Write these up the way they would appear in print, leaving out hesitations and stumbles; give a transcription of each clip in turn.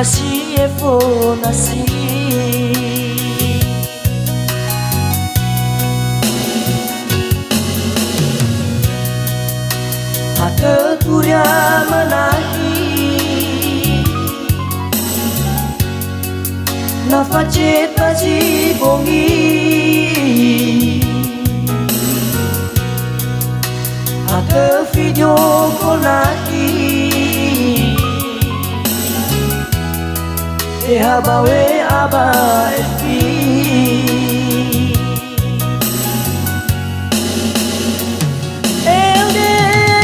Masih efonasi Hata turia menahi Nafacet baji bongi Hata video konaki Habawe aba epi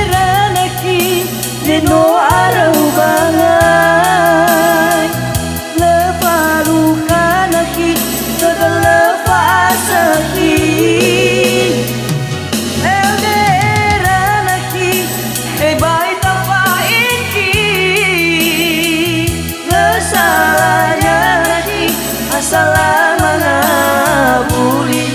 Elderanaki Neno arau bangai Leparukanaki Sedelepa asaki Elderanaki Ebai tapa iki Lesalanya Salamana buli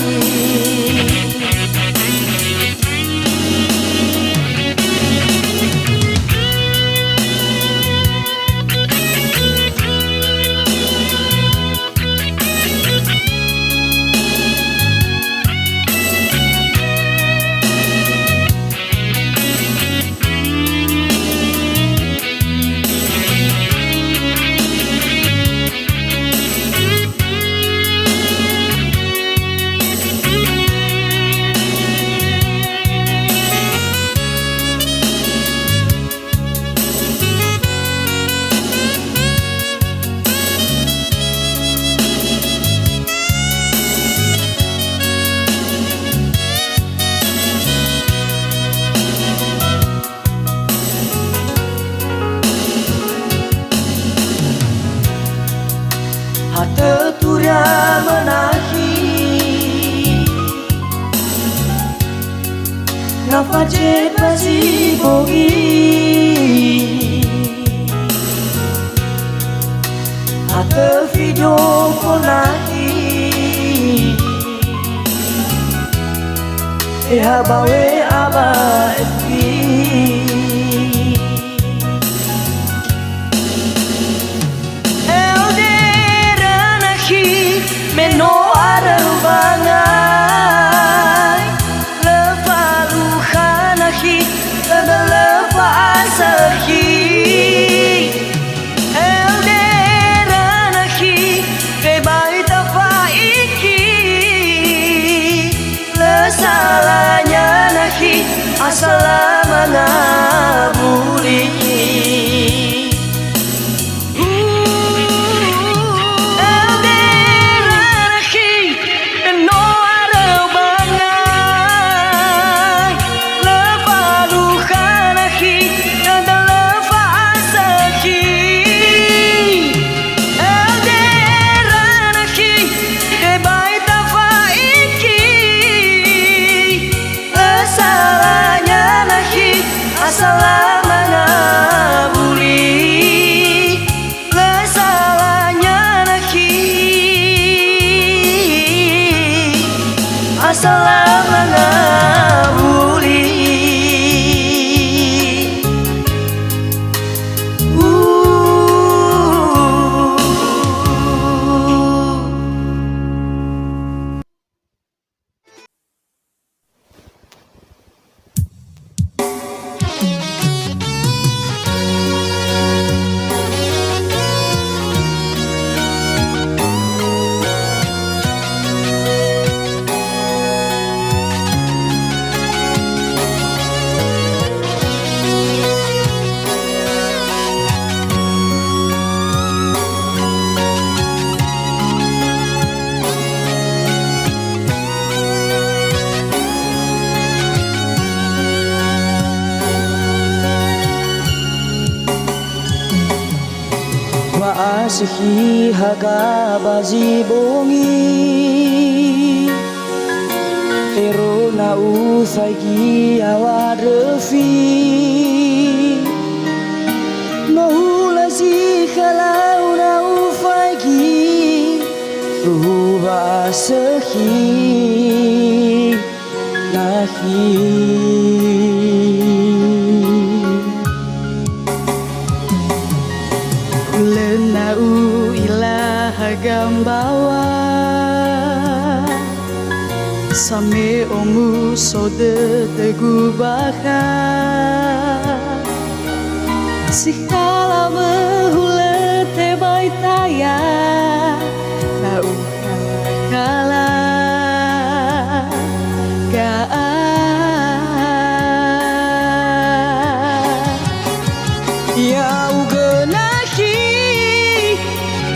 Hata turia menahi Nafacet masih bongi Hata video konaki Habawe aba epi Meno arau bangai Leparuhanahi Sedelepa asaki Elderanahi Kebai tapa iki Lesalanya nahi Asalamana buli Salamana buli Lesalanya naki Salamana buli Maasihi haga baji bongi Ero na ufagi awarefi Mahula si kalau na ufagi Ruba sehi nahi Len Ulenau ilaha gambawa Same omu sode tegu baka Sikala behule te baitaya Tau kala Ya ugenahi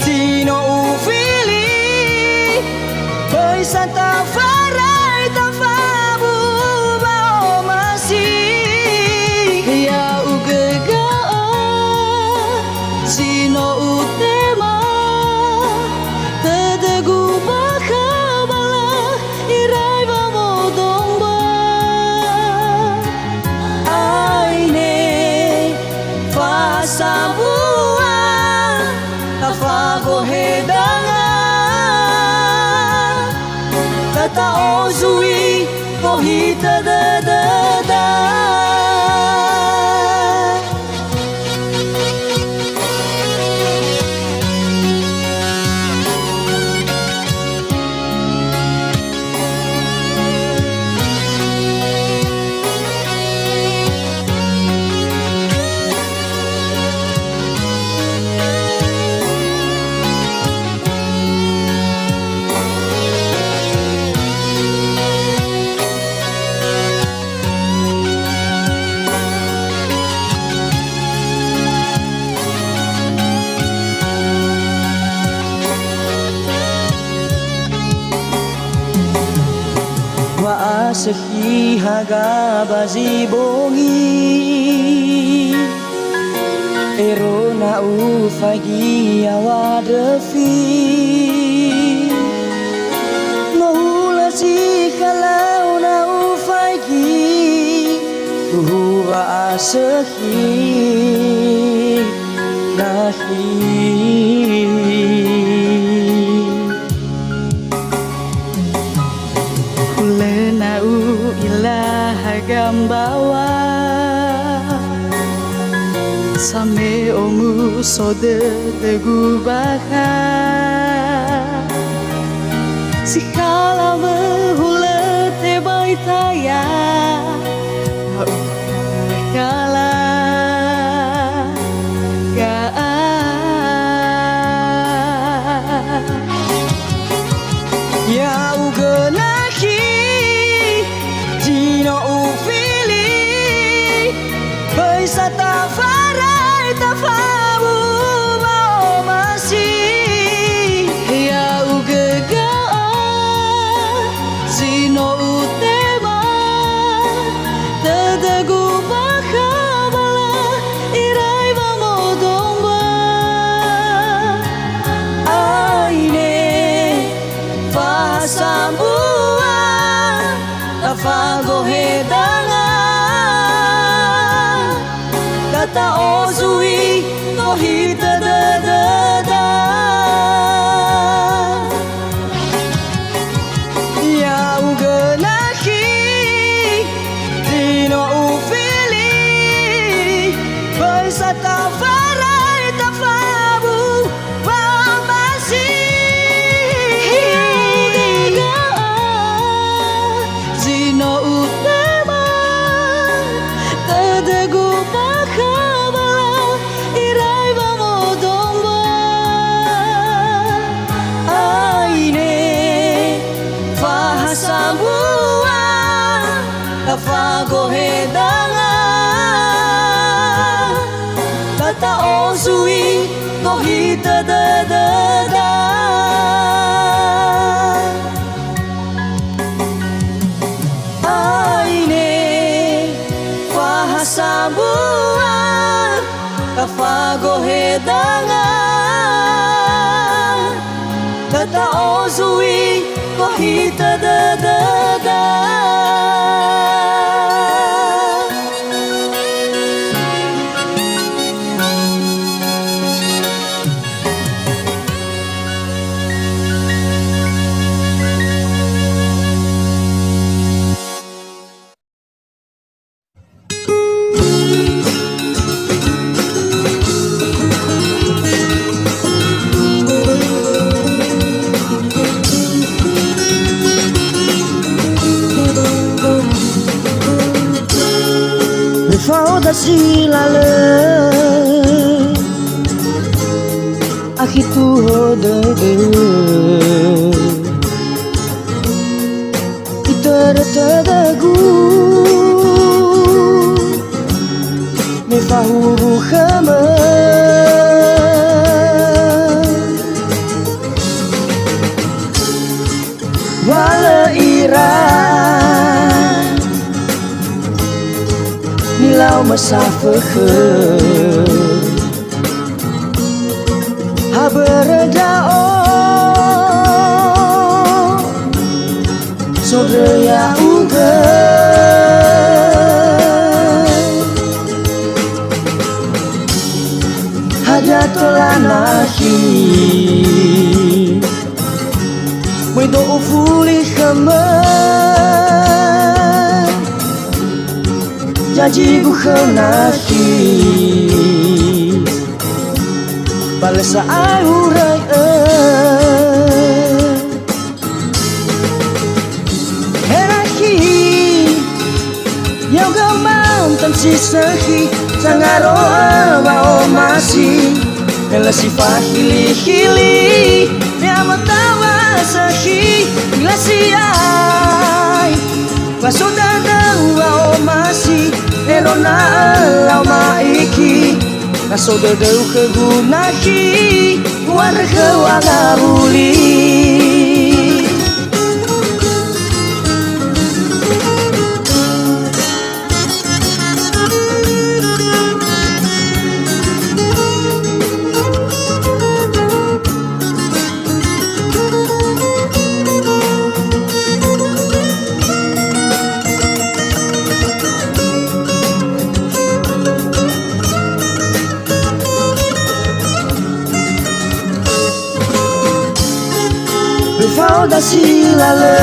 Tino ufili Bersanta farai tafabu bao masih Ya ugega Sino utema Tedegu bakabala Irai bamodongba Aine Fasabua Tafago hedanga Tata ozui Kohita da Maasahi haga bazi bongi Ero na ufagi awadefi Mahula si kalau na ufagi Uhuwa asahi nahi Ulenau ilaha gambawa Same omu sode tegu baka Sikala behule te baitaya Tau kala Ya ugenahi Tino ufili Bersanta farai tafabu bao masih Ya ugega Sino utema Tedegu bakabala Irai bamodongba Aine Fasambua Tafago hedanga Kata ozui Kohita da Ya ugenahi Tino ufili Bersanta farai tafabu bao masih Zino utema Tedegu bakabala Irai bamodongba Aine Fahasambua Tafago hedanga Tata ozui Kohita da Aine Fahasambua Tafago hedanga Tata ozui Kohita da silale Akitu hodege Itertadagu Me fahu khama Wala ira Nilau masafakhe Haberedao Sodrea uga Hajatolanahi Muito ufuli khama Janji ku khenahi Balesa aurai Herahi Yang gamang tan sisahi Sangaroa bao masih Ela si fahili-hili Miamatawa sahi Ilasiai Pasodana bao masih Erona lau maiki Nasodadau kegunahi Warga wangabuli Falda silale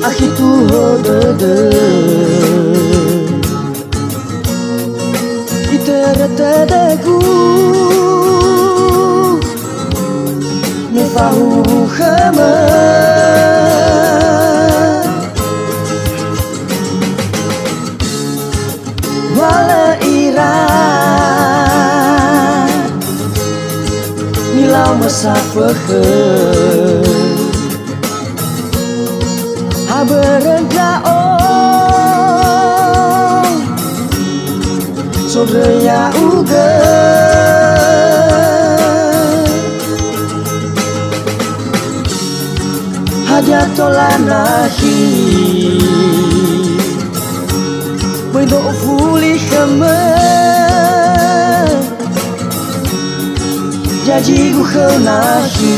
Akitu hodede Itertadagu Me fahu khama Wala ira Nilau masafakhe Haberedao Sodrea uga Hajatolanahi Muito ufuli khama Janji ku khenahi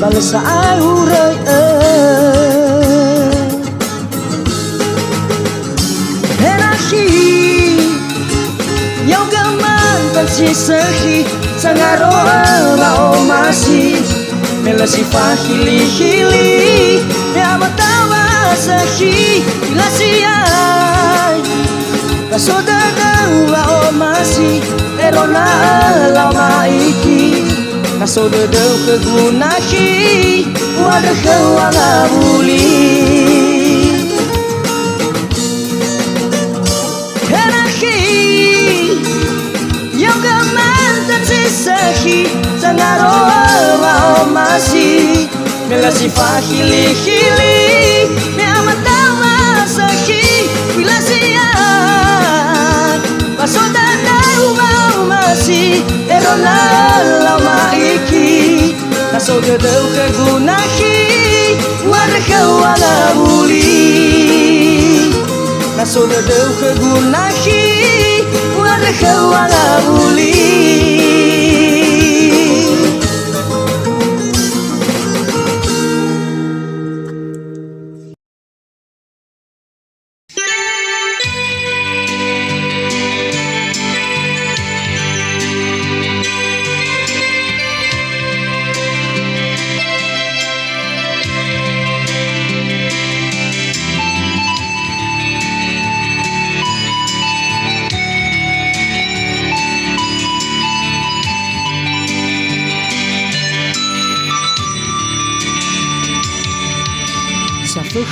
Balesa aurai Herahi Yang gaman tan sisahi Sangaroa bao masih Mela si fahili-hili Miamatawa sahi Ilasiai Pasodana bao masih Erona lau maiki Nasodadau kegunahi Warga wangabuli Herahi Yang gaman tan sisahi Sangaroa bao masih Mela si fahili-hili Miamatawa sahi Ilasiai Pasodana bao masih Erona lau maiki Nasodadau kegunahi Warga wangabuli Nasodadau kegunahi Warga wangabuli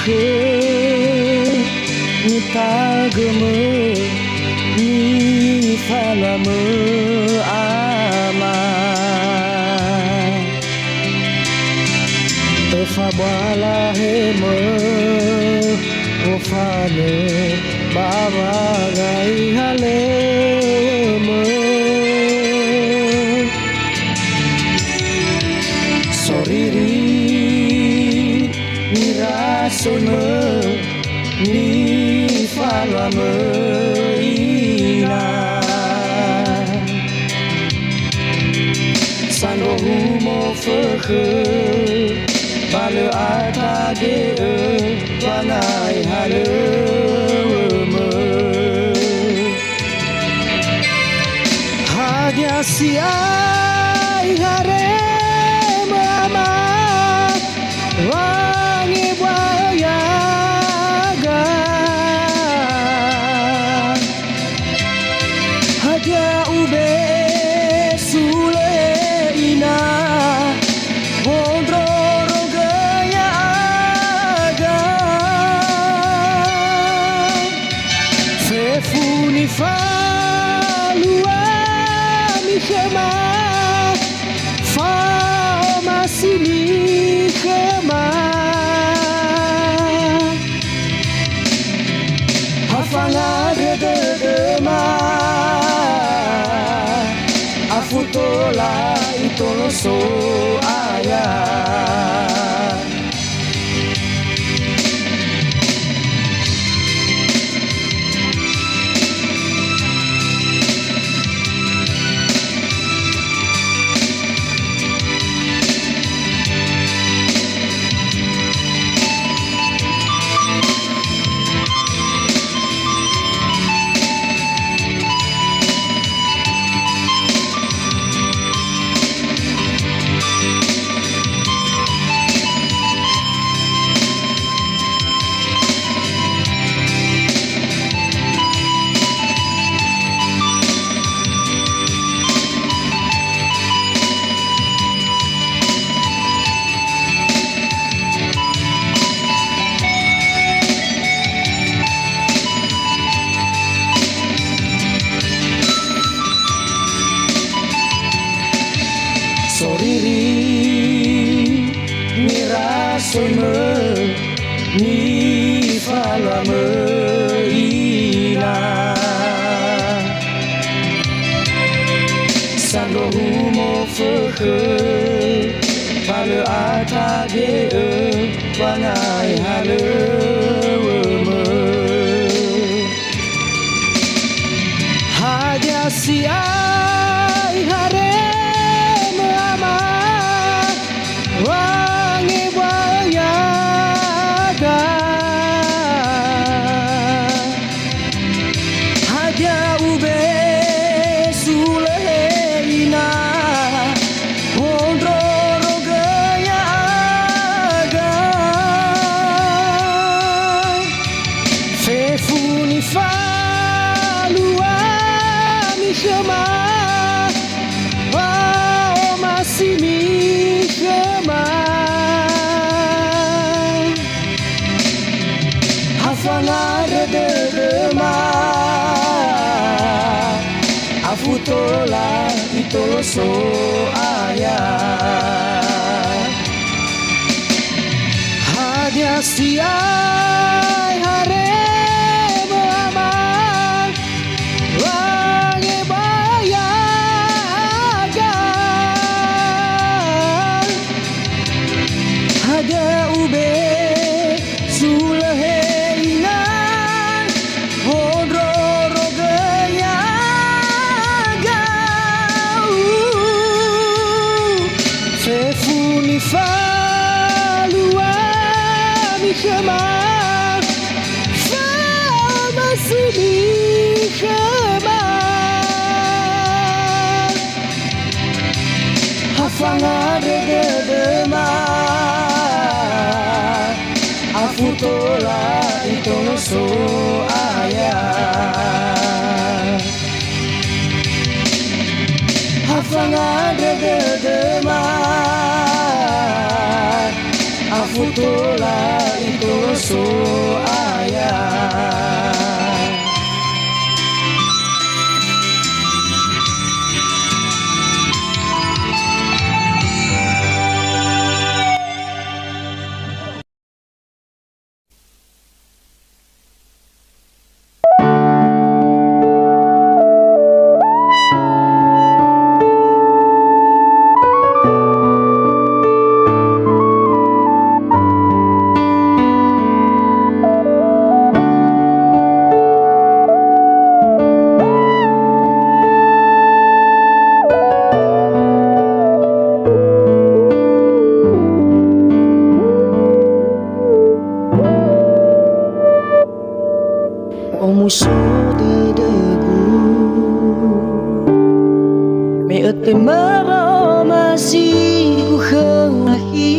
he ni tageme ni falame ama tefabala heme ofane baba gai haleme soriri nirasone ni falame ina sando humo feke bale atage banai haleme hadia siai hare mama wangi buayaga hadia ube sule ina wondro rogaya aga fefuni falua mi chama fa masini chama hafala de ma afutola itoloso aya soriri nirasone ni falame ina sando humo feke bale atage banai haleme hadia siai hare wangi buayaga hadia ube suleina wondro rogaya aga fefuni falua mi chama oh masimi hafangare de ma afutola itoloso aya hadia siai hare mama wangi bayaga hadia ube sulahe falua mi chama fama sini chama hafangare de ma afutola itoloso aya hafangare de ma afutola itoloso musuh dedegu me ete maro masih ku hengahi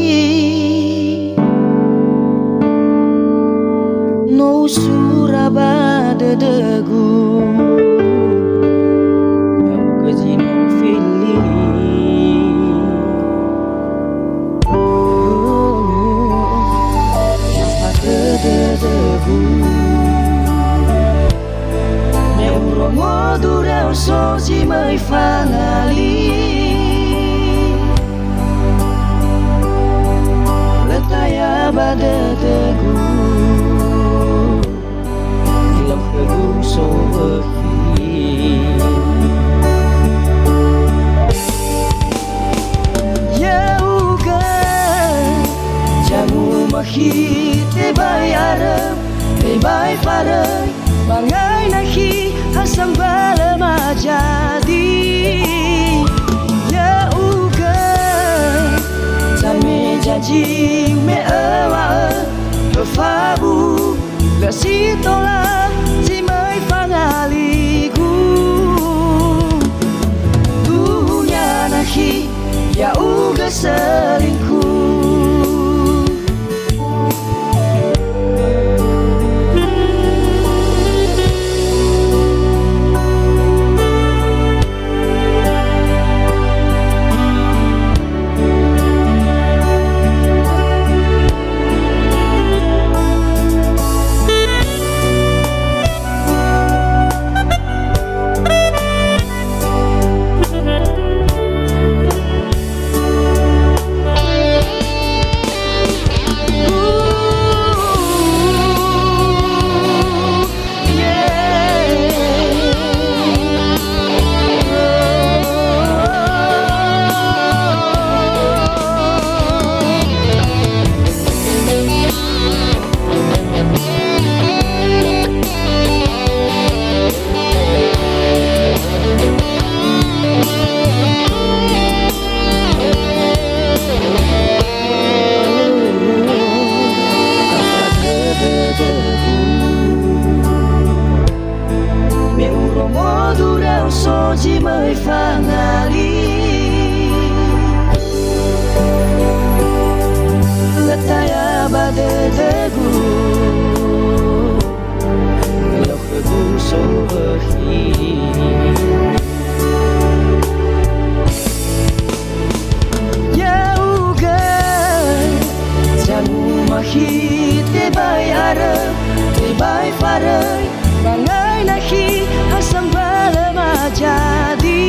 no suraba dedegu yang kejino fili dedegu me uromo dureu sozi mai fangali letaya badedegu ilam hegu so te bai arem, te bai farem, bangai nahi hasam bala majadi. Ya uga, jame janji me awa fabu, lasi tola si mai fangaligu. Dunia nahi, ya uga selingkuh. Soji mai fangali letaya badedegu lok hegu so berhi ya uga jamu mahi te bai arem te bai farai bangai nahi hasam bala majadi.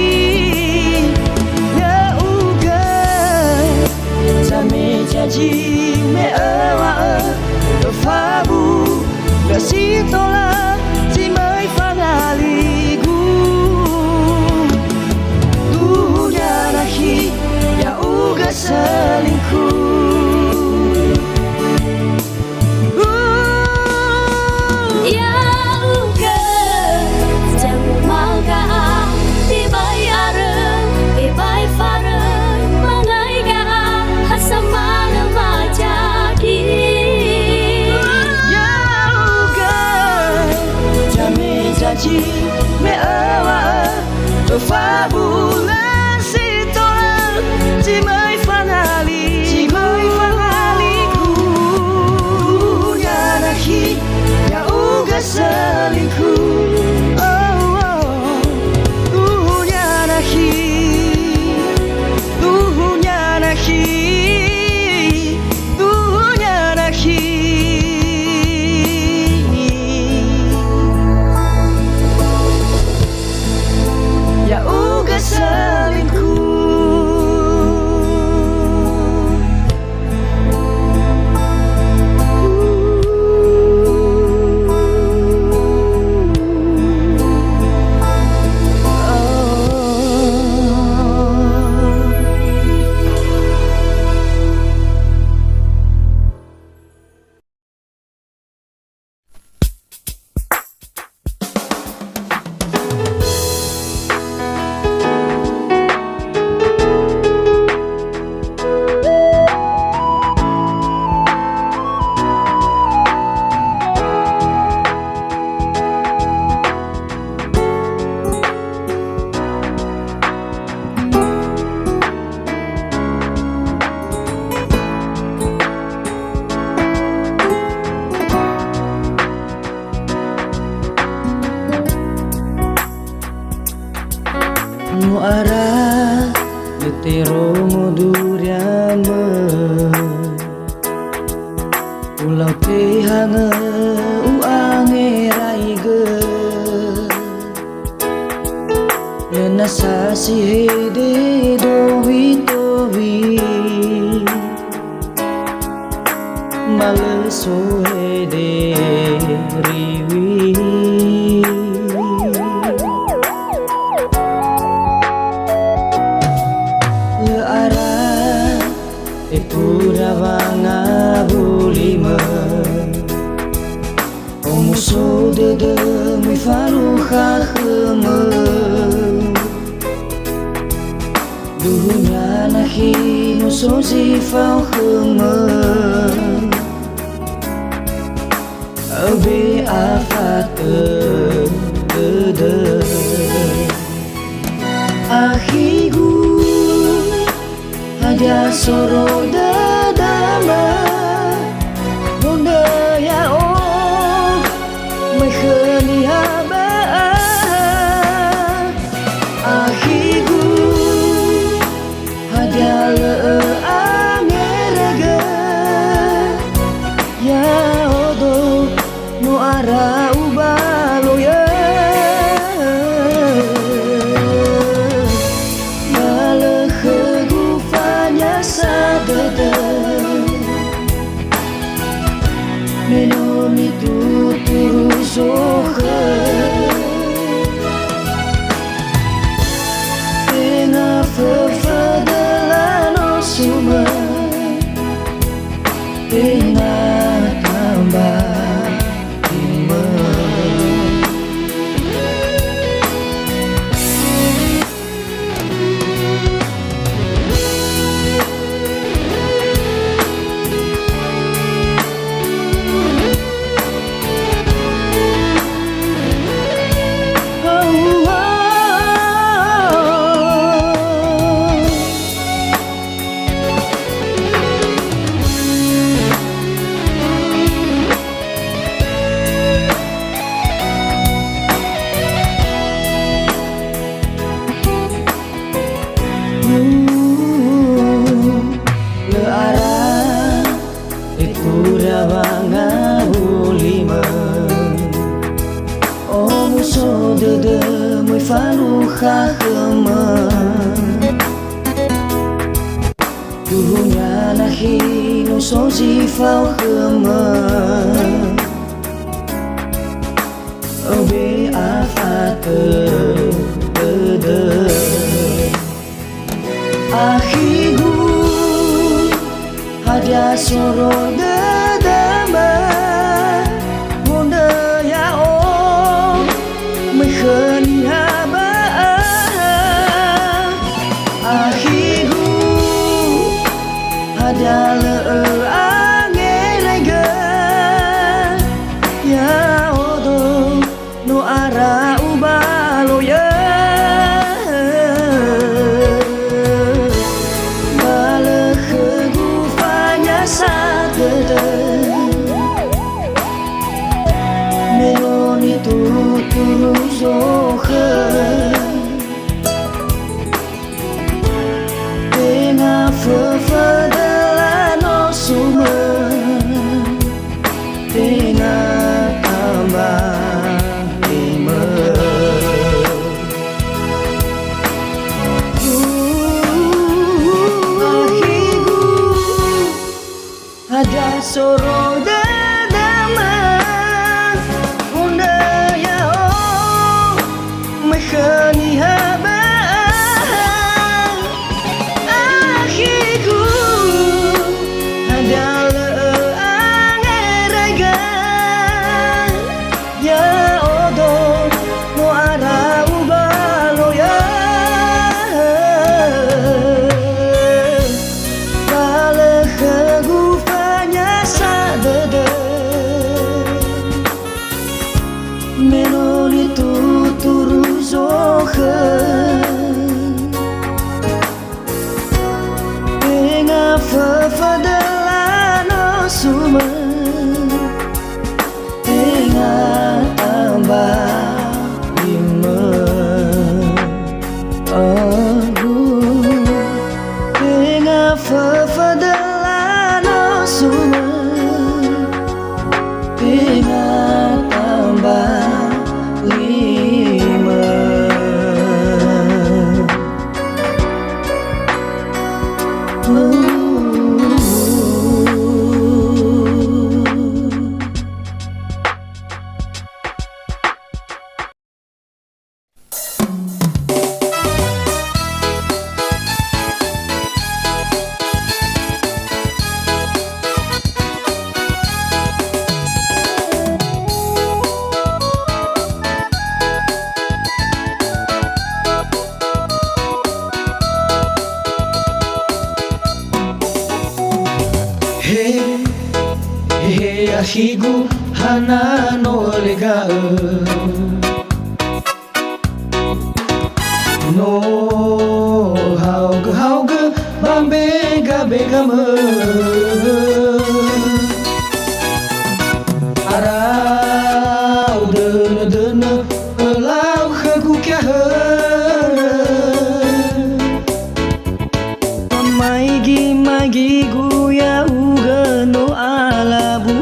Nu arah letero modurian me Pulau te hange uange raige Lena sasi hede dowi dowi Maleso hede riwi Le arah pura vanga bulima Omuso de mi faluha kheme Duhunya nahi muso zifau kheme Abe afat de Ahigu Hadia soro dadama Bunda ya oh Mekheni haba Ahigu Hadia le angeraga Ya odo no ara ubalo ya Menoni tuturu sohe Tena fefedelano suma Tena tambah iman Le arah pura vanga bulima O muso de muy faluha kheme Duhunya nahi no so zifau kheme Obe afat de Ahigu Hadia soro dadama Bunda ya oh Mekheni haba Ahigu Hadia le angeraga Ya odo no ara ubalo ya Menoni tuturu sohe Tena fefedelano suma Tena tambah iman Ahigu Hadia soro dadama Bunda ya oh Mekheni haba Ahigu Hadia le angeraga Ya odo no ara ubalo ya Bale khegufanya sadede Menoni tuturu sohe Tenga fefedelano suma Tenga tambah iman higu hana no lega no hauge bambega bega me arau dene lau hagu kya magi guya uga no ala bu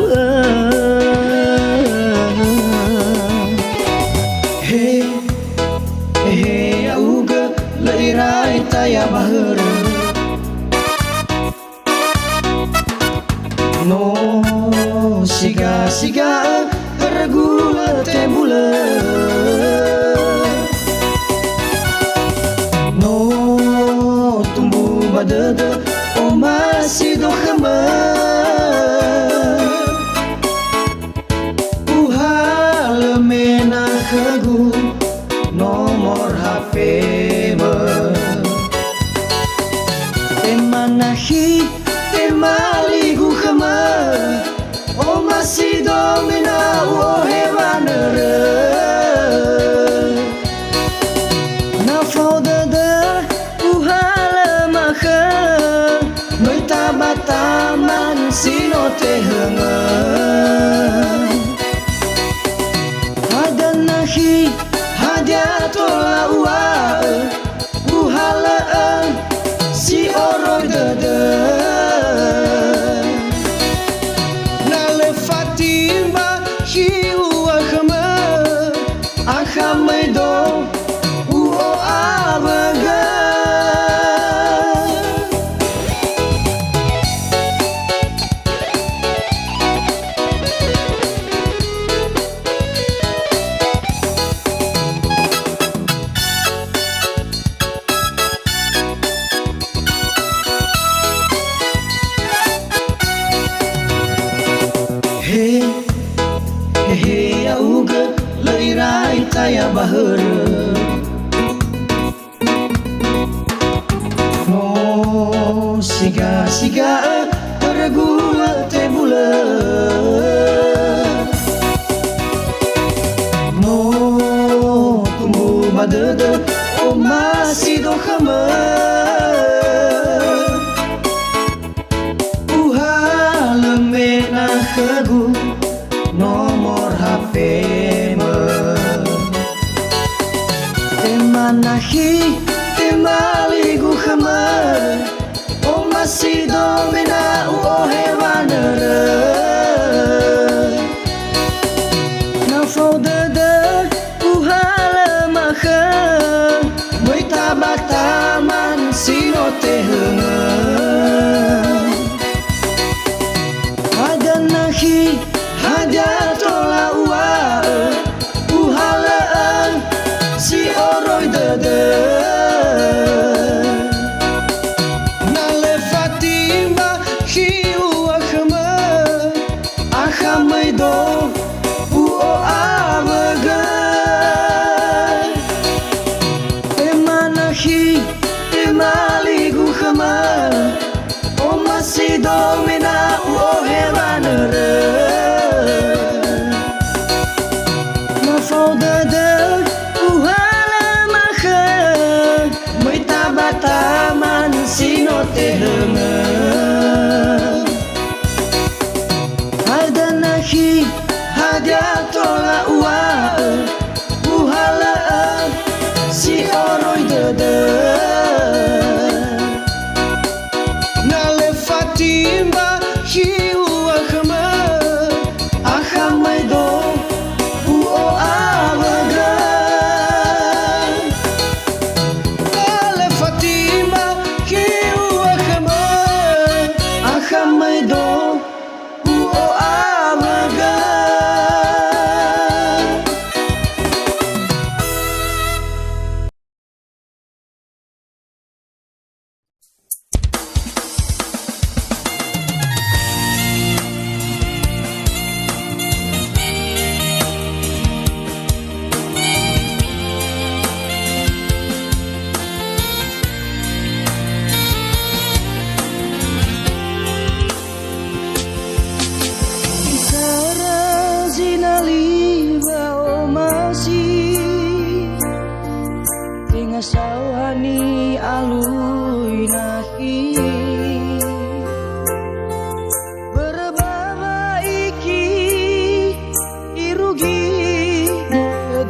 he he uga leirai taya bahar no siga regula tebula no tumbu badada o masih do khama uhal mena khagu nomor HP me temanahi temali gu khama o masih do mena o hewanere na faudada bataman sino te hanga hadan nahi hadia tola ua uhala si oroi dada na le fatima hi ua khama do uo abaga he auga leirai taya bahar no siga regula tebula no tumbu badada o masih do khama uhal mena khagu nomor HP me temanahi temali gu khama o masih do mena o hewanere na faudada uhala makha moi tabataman sino te hanga hadan nahi hadia tola ua uhalaan si oroi dada na le fatima hi ua akhamai do uo abaga temanahi temali gu khama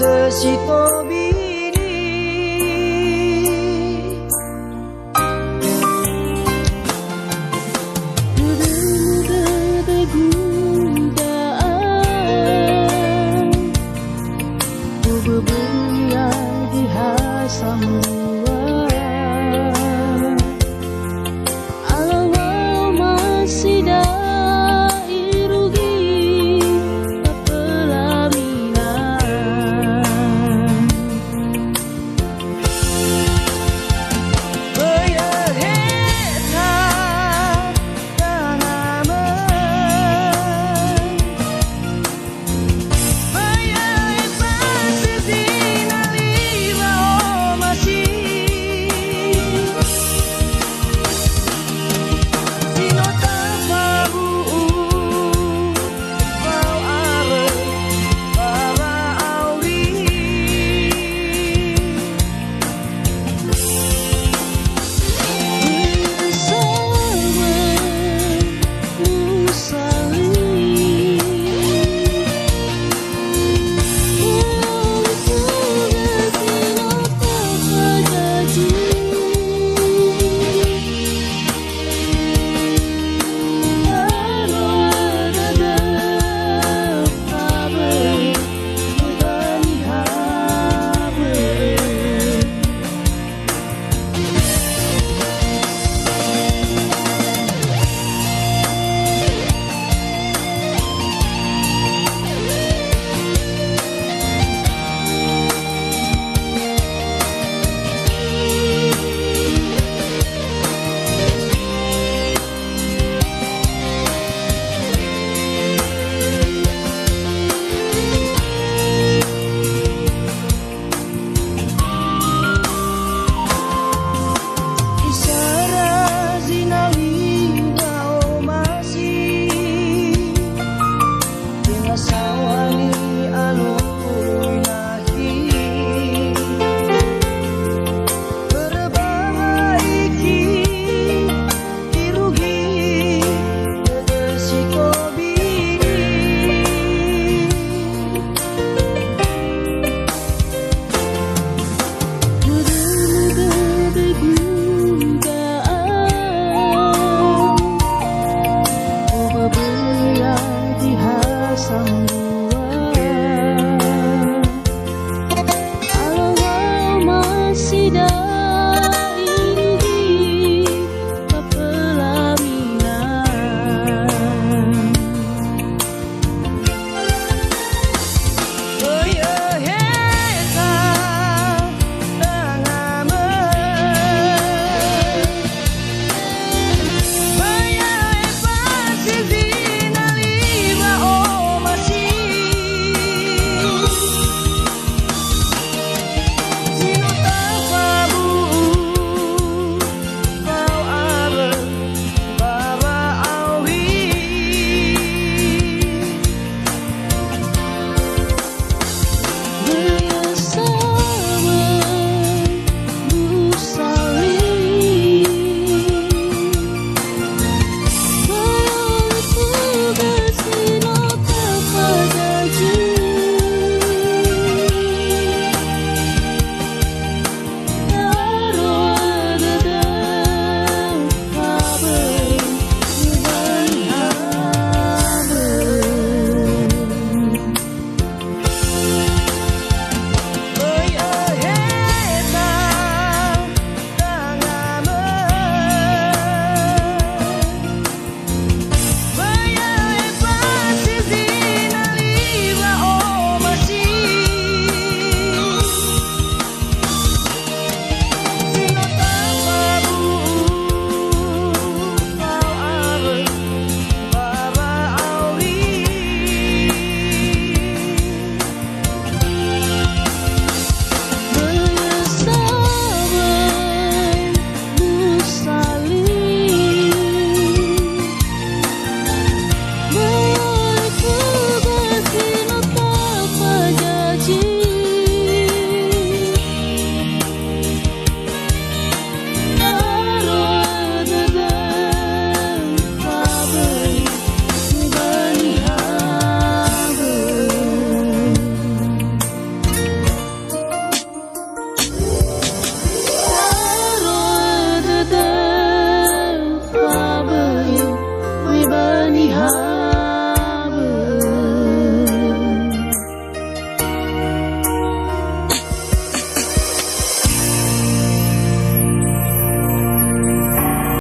Tesito bini Ku bebuya di hasamu